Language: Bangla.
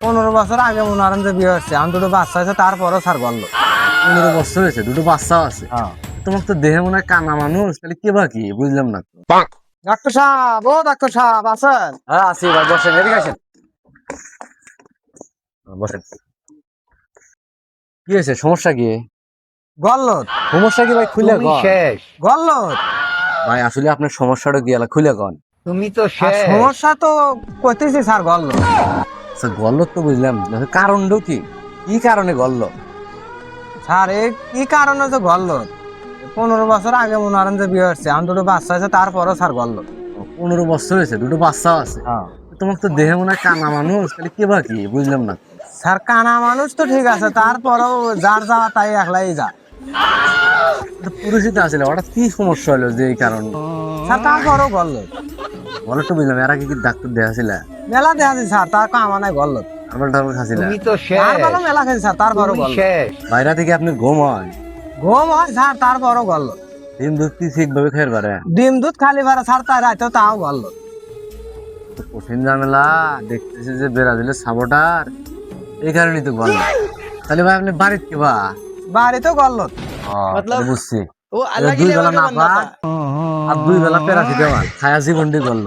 15 বছর আগে মনে করেন যে বিয়ে হচ্ছে, আমি দুটো বাচ্চা হয়েছে, তারপরও স্যার বললো। 15 বছর হয়েছে, দুটো বাচ্চাও আছে। হ্যাঁ। তোমার তো দেহে মনে হয় কানা মানুষ, তাহলে কে বা কি বুঝলাম না তো। ডাক্তার সাহেব, ও ডাক্তার সাহেব আছেন? হ্যাঁ আছি ভাই, বসেন, এদিকে আসেন। বসেন। কি হয়েছে, সমস্যা কি? গল্লত। সমস্যা কি ভাই, খুলে তুমি কন। শেষ, গল্লত। ভাই আসলে আপনার সমস্যাটা কি এলা, খুলে কন। তুমি তো আর শেষ। সমস্যা তো করতেছি স্যার, গল্লত। আচ্ছা গল্ল তো বুঝলাম, কারণটা কি, কি কারণে গল্ল? স্যার এই কি কারণে যে গল্লত? 15 বছর আগে মনে করেন যে বিয়ে হচ্ছে, আমি দুটো বাচ্চা হয়েছে, তারপরও স্যার গল্লত। 15 বছর হয়েছে, দুটো বাচ্চাও আছে। হ্যাঁ। তোমার তো দেহে মনে হয় কানা মানুষ, তাহলে কে বা কি বুঝলাম না তো। স্যার কানা মানুষ তো ঠিক আছে, তারপরেও যার যাওয়া তাই একলাই যায়। পুরুষই তো আসলে হঠাৎ কি সমস্যা হলো যে এই কারণ? স্যার তারপরেও গল্লত। বলো তো বুঝলাম, এর আগে কি ডাক্তার দেখাছিল? মেলা দেখা যায় স্যার, তার কামা নাই গল্লত। আমার টাবার খাছিল? তুমি তো তার শেষ, বেলা মেলা খেয়েছি স্যার, তারপরও তুমি গল্লত। শেষ। বাইরে থেকে আপনি ঘুম হয়? ঘুম হয় স্যার, তারপরও গল্লত। দিন দুধ কি ঠিকভাবে খেয়ে পারে? ডিম দুধ খালি ভাড়া স্যার, তাই রাইতেও তাও গল্লত। তো কঠিন ঝামেলা দেখতেছি যে ব্রাজিলের সাপোর্টার, এই কারণেই তো বললাম। তাহলে ভাই আপনি বাড়িতে কি বা? বাড়িতেও গল্লত। তাহলে বুঝছি, ও তাহলে দুই বেলা না পাক আর 2 বেলা প্যারাসিটামল খায়া জীবনটি গল্ল।